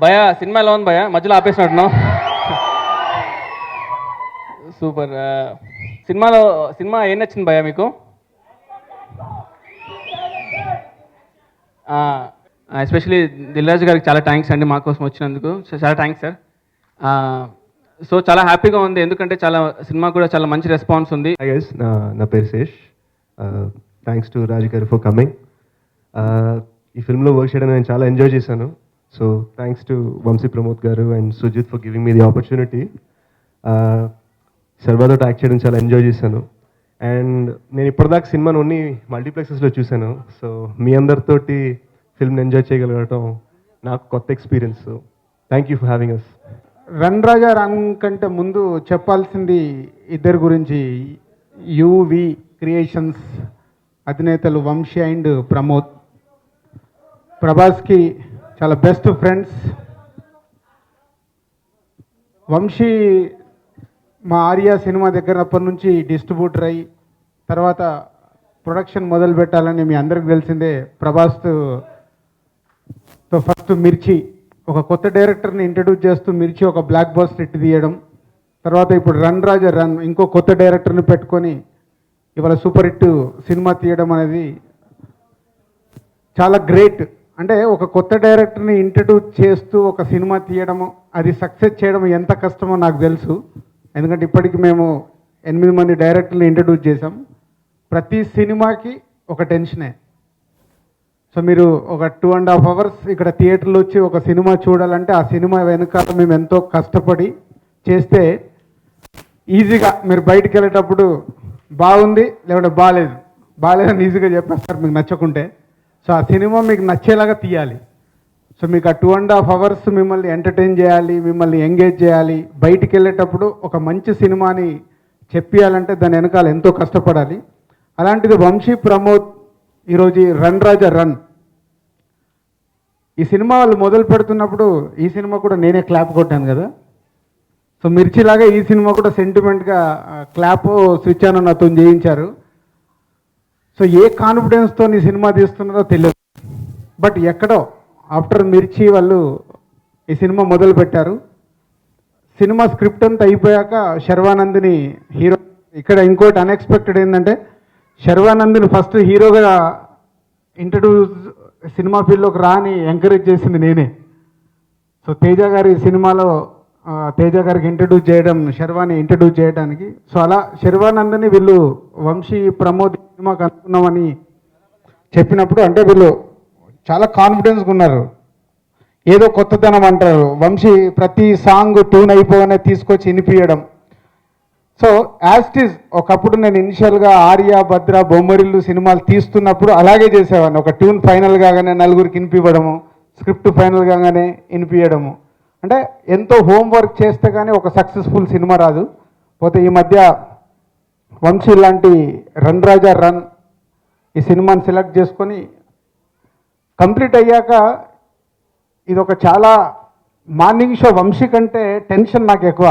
భయ సినిమా ఎలా ఉంది భయ? మధ్యలో ఆపేసినట్టున్నావు. సూపర్. సినిమా ఏం నచ్చింది భయ మీకు? ఎస్పెషలీ దిల్రాజు గారికి చాలా థ్యాంక్స్ అండి మా కోసం వచ్చినందుకు. చాలా థ్యాంక్స్ సార్. సో చాలా హ్యాపీగా ఉంది, ఎందుకంటే సినిమా కూడా చాలా మంచి రెస్పాన్స్ ఉంది. హాయ్ గైస్, నా పేరు శేష్. థ్యాంక్స్ టు రాజు గారు ఫర్ కమింగ్. ఈ ఫిల్మ్లో వర్క్ చేయడం నేను చాలా ఎంజాయ్ చేశాను. So thanks to Vamsi Pramod garu and Sujeeth for giving me the opportunity. సర్వాతో యాక్ట్ చేయడం చాలా ఎంజాయ్ చేశాను. అండ్ నేను ఇప్పటిదాకా సినిమాను ఓన్లీ మల్టీప్లెక్సెస్లో చూశాను. సో మీ అందరితోటి ఫిల్మ్ని ఎంజాయ్ చేయగలగటం నాకు కొత్త experience. So thank you for having us. Run Raja run కంటే ముందు చెప్పాల్సింది ఇద్దరు గురించి. యువి క్రియేషన్స్ అధినేతలు వంశీ అండ్ ప్రమోద్. ప్రభాస్కి చాలా బెస్ట్ ఫ్రెండ్స్. వంశీ మా ఆర్యా సినిమా దగ్గరప్పటి నుంచి డిస్ట్రిబ్యూటర్ అయ్యి తర్వాత ప్రొడక్షన్ మొదలు పెట్టాలని మీ అందరికి తెలిసిందే. ప్రభాస్తో ఫస్ట్ మిర్చి ఒక కొత్త డైరెక్టర్ని ఇంట్రడ్యూస్ చేస్తూ మిర్చి ఒక బ్లాక్ బస్టర్ హిట్ తీయడం, తర్వాత ఇప్పుడు రన్ రాజా రన్ ఇంకో కొత్త డైరెక్టర్ని పెట్టుకొని ఇవాళ సూపర్ హిట్ సినిమా తీయడం అనేది చాలా గ్రేట్. అంటే ఒక కొత్త డైరెక్టర్ని ఇంట్రడ్యూస్ చేస్తూ ఒక సినిమా తీయడము, అది సక్సెస్ చేయడం ఎంత కష్టమో నాకు తెలుసు. ఎందుకంటే ఇప్పటికి మేము 8 మంది డైరెక్టర్ని ఇంట్రడ్యూస్ చేసాం. ప్రతి సినిమాకి ఒక టెన్షనే. సో మీరు ఒక 2.5 hours ఇక్కడ థియేటర్లో వచ్చి ఒక సినిమా చూడాలంటే ఆ సినిమా వెనుకాల మేము ఎంతో కష్టపడి చేస్తే ఈజీగా మీరు బయటికి వెళ్ళేటప్పుడు బాగుంది లేకుంటే బాగాలేదని ఈజీగా చెప్పేస్తారు మీకు నచ్చకుంటే. సో ఆ సినిమా మీకు నచ్చేలాగా తీయాలి. సో మీకు ఆ 2.5 hours మిమ్మల్ని ఎంటర్టైన్ చేయాలి, మిమ్మల్ని ఎంగేజ్ చేయాలి. బయటికి వెళ్ళేటప్పుడు ఒక మంచి సినిమాని చెప్పియాలంటే దాని వెనకాల ఎంతో కష్టపడాలి. అలాంటిది వంశీ ప్రమోద్ ఈరోజు రన్ రాజా రన్ ఈ సినిమా వాళ్ళు మొదలు పెడుతున్నప్పుడు ఈ సినిమా కూడా నేనే క్లాప్ కొట్టాను కదా. సో మిర్చిలాగా ఈ సినిమా కూడా సెంటిమెంట్గా క్లాప్ స్విచ్ అని నాతో చేయించారు. సో ఏ కాన్ఫిడెన్స్తో ఈ సినిమా తీస్తున్నారో తెలియదు, బట్ ఎక్కడో ఆఫ్టర్ మిర్చి వాళ్ళు ఈ సినిమా మొదలు పెట్టారు. సినిమా స్క్రిప్ట్ అంతా అయిపోయాక శర్వానంద్ని హీరో. ఇక్కడ ఇంకోటి అన్ఎక్స్పెక్టెడ్ ఏంటంటే శర్వానంద్ని ఫస్ట్ హీరోగా ఇంట్రడ్యూస్ సినిమా ఫీల్డ్లోకి రాని ఎంకరేజ్ చేసింది నేనే. సో తేజ గారి సినిమాలో తేజ గారికి ఇంట్రడ్యూస్ చేయడం, శర్వాని ఇంట్రడ్యూస్ చేయడానికి. సో అలా శర్వానందని వీళ్ళు వంశీ ప్రమోద్ సినిమాకి అనుకున్నామని చెప్పినప్పుడు అంటే వీళ్ళు చాలా కాన్ఫిడెన్స్గా ఉన్నారు. ఏదో కొత్తదనం అంటారు. వంశీ ప్రతి సాంగ్ ట్యూన్ అయిపోగానే తీసుకొచ్చి వినిపించడం. సో యాస్టిజ్ ఒకప్పుడు నేను ఇనిషియల్గా ఆర్య భద్ర బొమ్మరిల్లు సినిమాలు తీస్తున్నప్పుడు అలాగే చేసేవాడిని. ఒక ట్యూన్ ఫైనల్ కాగానే నలుగురికి వినిపివ్వడము, స్క్రిప్ట్ ఫైనల్ కాగానే వినిపించడము. అంటే ఎంతో హోంవర్క్ చేస్తే కానీ ఒక సక్సెస్ఫుల్ సినిమా రాదు. పోతే ఈ మధ్య వంశీ లాంటి రన్ రాజా రన్ ఈ సినిమాని సెలెక్ట్ చేసుకొని కంప్లీట్ అయ్యాక ఇది ఒక చాలా మార్నింగ్ షో. వంశీ కంటే టెన్షన్ నాకు ఎక్కువ.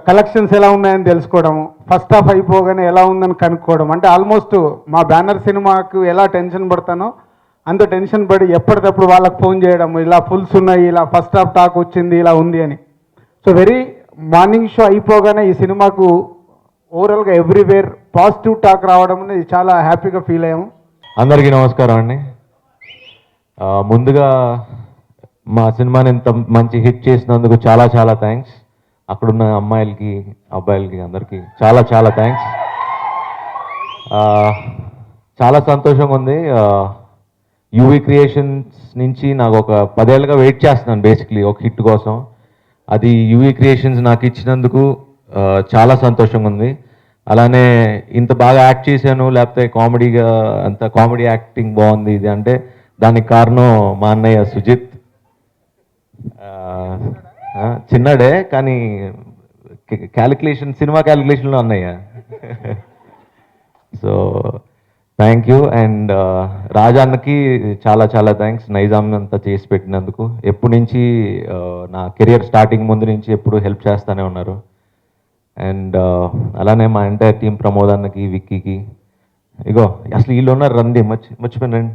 కలెక్షన్స్ ఎలా ఉన్నాయని తెలుసుకోవడము, ఫస్ట్ హాఫ్ అయిపోగానే ఎలా ఉందని కనుక్కోవడం. అంటే ఆల్మోస్ట్ మా బ్యానర్ సినిమాకు ఎలా టెన్షన్ పడతానో అంత టెన్షన్ పడి ఎప్పటికప్పుడు వాళ్ళకి ఫోన్ చేయడం, ఇలా ఫుల్స్ ఉన్నాయి, ఇలా ఫస్ట్ హాఫ్ టాక్ వచ్చింది, ఇలా ఉంది అని. సో వెరీ మార్నింగ్ షో అయిపోగానే ఈ సినిమాకు ఓవరాల్గా ఎవ్రీవేర్ పాజిటివ్ టాక్ రావడం అనేది చాలా హ్యాపీగా ఫీల్ అయ్యాము. అందరికీ నమస్కారం అండి. ముందుగా మా సినిమాని ఇంత మంచి హిట్ చేసినందుకు చాలా చాలా థ్యాంక్స్. అక్కడున్న అమ్మాయిలకి అబ్బాయిలకి అందరికీ చాలా చాలా థ్యాంక్స్. చాలా సంతోషంగా ఉంది. యూవీ క్రియేషన్స్ నుంచి నాకు ఒక 10 ఏళ్ళుగా వెయిట్ చేస్తున్నాను బేసిక్లీ ఒక హిట్ కోసం. అది యూవీ క్రియేషన్స్ నాకు ఇచ్చినందుకు చాలా సంతోషంగా ఉంది. అలానే ఇంత బాగా యాక్ట్ చేశాను, లేకపోతే కామెడీగా అంత కామెడీ యాక్టింగ్ బాగుంది ఇది అంటే దానికి కారణం మా అన్నయ్య సుజిత్. చిన్నడే కానీ సినిమా క్యాలిక్యులేషన్లో అన్నయ్య. So thank you. అండ్ రాజాన్నకి చాలా చాలా థ్యాంక్స్ నైజాం అంతా చేసి పెట్టినందుకు. ఎప్పటి నుంచి నా కెరియర్ స్టార్టింగ్ ముందు నుంచి ఎప్పుడు హెల్ప్ చేస్తూనే ఉన్నారు. అండ్ అలానే మా ఎంటైర్ టీం ప్రమోద్ అన్నకి, విక్కీకి, ఇగో అసలు వీళ్ళు ఉన్నారు రండి మర్చిపోయిన రండి.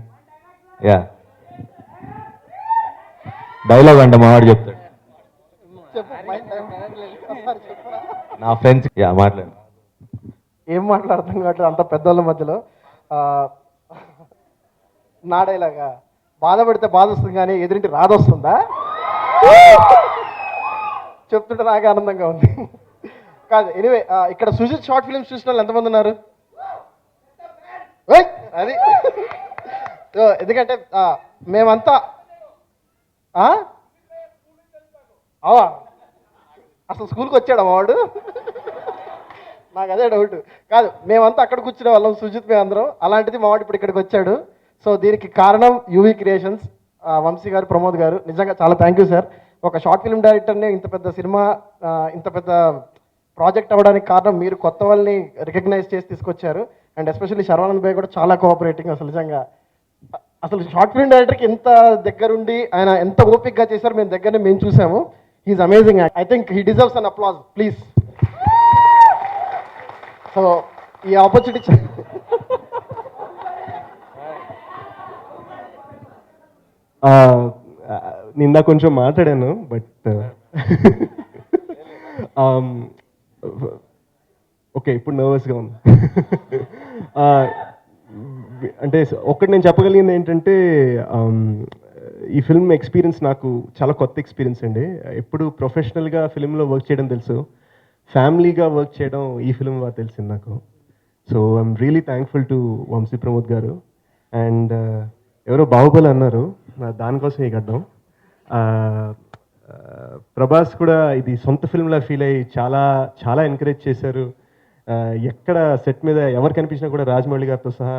యా డైలాగ్ అంట మావాడు చెప్తాడు. నా ఫ్రెండ్స్ మాట్లాడు. ఏం మాట్లాడుతాం కాబట్టి అంత పెద్దోళ్ళ మధ్యలో నాడేలాగా బాధ పెడితే బాధ వస్తుంది కానీ ఎదురింటి రాదొస్తుందా చెప్తుంటే నాకే ఆనందంగా ఉంది. కాదు ఎనివే, ఇక్కడ సుజిత్ షార్ట్ ఫిల్మ్స్ చూసిన వాళ్ళు ఎంతమంది ఉన్నారు? ఓయ్, అది ఎందుకంటే మేమంతా అవా అసలు స్కూల్కి వచ్చాడు వాడు, నాకు అదే డౌట్. కాదు, మేమంతా అక్కడ కూర్చునే వాళ్ళం, సుజిత్ మేము అందరం. అలాంటిది మా వాడు ఇప్పుడు ఇక్కడికి వచ్చాడు. సో దీనికి కారణం యూవీ క్రియేషన్స్, వంశీ గారు, ప్రమోద్ గారు. నిజంగా చాలా థ్యాంక్ యూ సార్. ఒక షార్ట్ ఫిల్మ్ డైరెక్టర్ని ఇంత పెద్ద సినిమా, ఇంత పెద్ద ప్రాజెక్ట్ అవ్వడానికి కారణం మీరు కొత్త వాళ్ళని రికగ్నైజ్ చేసి తీసుకొచ్చారు. అండ్ ఎస్పెషల్లీ శర్వానంద్ భాయ్ కూడా చాలా కోఆపరేటింగ్. అసలు నిజంగా అసలు షార్ట్ ఫిల్మ్ డైరెక్టర్కి ఎంత దగ్గరుండి ఆయన ఎంత ఓపిక్గా చేశారు మేము దగ్గరనే మేము చూసాము. He's amazing. I think he deserves an applause please. So ఈ ఆపర్చునిటీ నిందా కొంచెం మాట్లాడాను, బట్ ఓకే ఇప్పుడు నర్వస్గా ఉంది. అంటే ఒకటి నేను చెప్పగలిగింది ఏంటంటే, ఈ ఫిల్మ్ ఎక్స్పీరియన్స్ నాకు చాలా కొత్త ఎక్స్పీరియన్స్ అండి. ఎప్పుడు ప్రొఫెషనల్గా ఫిల్మ్లో వర్క్ చేయడం తెలుసు, ఫ్యామిలీగా వర్క్ చేయడం ఈ ఫిల్మ్ వల్ల తెలిసింది నాకు. So I'm really thankful to Vamsi Pramod garu. And ఎవరో బాహుబలి అన్నారు, దానికోసం ఈ గడ్డం. ప్రభాస్ కూడా ఇది సొంత ఫిల్మ్లా ఫీల్ అయ్యి చాలా చాలా ఎంకరేజ్ చేశారు. ఎక్కడ సెట్ మీద ఎవరు కనిపించినా కూడా రాజమౌళి గారితో సహా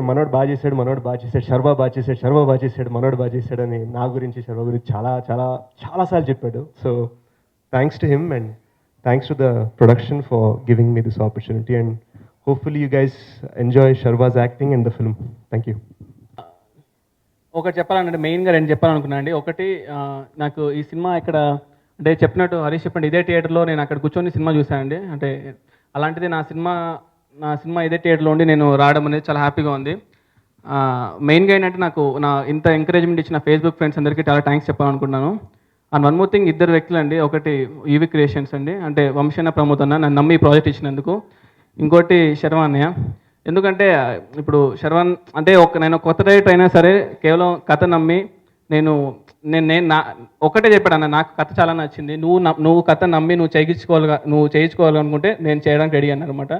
మనోడు బాగా చేశాడు, మనోడు బాగా చేశాడు, శర్వా బాగా చేశాడు, శర్వా బాగా చేశాడు, మనోడు బాగా చేశాడు అని నా గురించి, శర్వా గురించి చాలా చాలా చాలాసార్లు చెప్పాడు. So thanks to him and thanks to the production for giving me this opportunity. And hopefully you guys enjoy Sharwa's acting in the film. Thank you. ఒకటి చెప్పాలంటే మెయిన్గా రెండు చెప్పాలనుకున్నాను అండి. ఒకటి, నాకు ఈ సినిమా ఇక్కడ అంటే చెప్పినట్టు హరీష్ చెప్పండి, ఇదే థియేటర్లో నేను అక్కడ కూర్చొని సినిమా చూశానండి. అంటే అలాంటిది నా సినిమా ఇదే థియేటర్లో ఉండి నేను రావడం అనేది చాలా హ్యాపీగా ఉంది. మెయిన్గా ఏంటంటే నాకు ఇంత ఎంకరేజ్మెంట్ ఇచ్చిన ఫేస్బుక్ ఫ్రెండ్స్ అందరికీ చాలా థ్యాంక్స్ చెప్పాలనుకుంటున్నాను. అండ్ వన్ మోర్ థింగ్, ఇద్దరు వ్యక్తులు అండి. ఒకటి యూవీ క్రియేషన్స్ అండి, అంటే వంశీన ప్రమోద్ అన్న నన్ను నమ్మి ఈ ప్రాజెక్ట్ ఇచ్చినందుకు. ఇంకోటి శర్వాన్ అన్నయ్య. ఎందుకంటే ఇప్పుడు శర్వాన్ అంటే నేను కొత్త డైరెక్టర్ అయినా సరే కేవలం కథ నమ్మి నేను ఒకటే చెప్పాడు అన్న, నాకు కథ చాలా నచ్చింది, నువ్వు కథ నమ్మి నువ్వు చేయించుకోవాలనుకుంటే నేను చేయడానికి రెడీ అన్నమాట.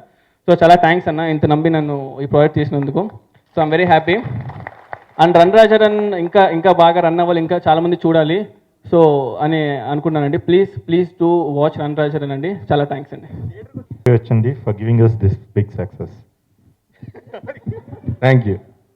సో చాలా థ్యాంక్స్ అన్న, ఇంత నమ్మి నన్ను ఈ ప్రాజెక్ట్ తీసినందుకు. So I'm very happy. And run Raja run ఇంకా బాగా రన్ అవ్వాలి, ఇంకా చాలామంది చూడాలి సో అని అనుకున్నానండి. Please to watch run Raja Run అండి. చాలా థ్యాంక్స్ అండి. వచ్చింది for giving us this big success. Thank you.